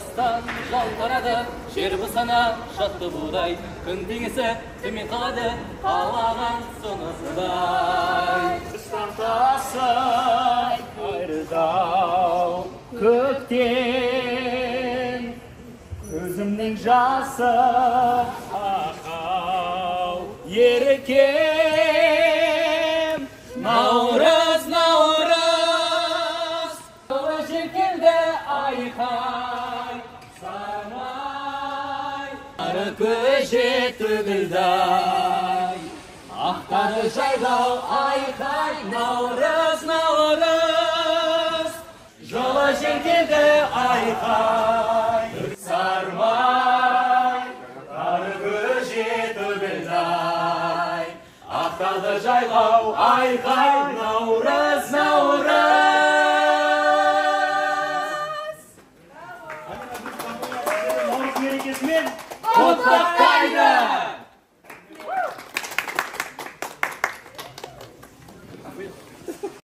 Алыстан жалтарады жер бусана шатты будай, күн теңесі төмен қалады қалаған сонысыдай. Тыстан тасай айрыдау көктен, көзімнің жасы ақау ерекем. Наурыз, наурыз, жылы жел келді айқай, самай, ары көже төгілдай, ақтады жайлау айқай. Наурыз, наурыз, жылы жел келді айқай, сармай, ары көже төгілдай, ақтады жайлау айқай. Наурыз, наурыз, Наурыз мерекесімен құттықтайды.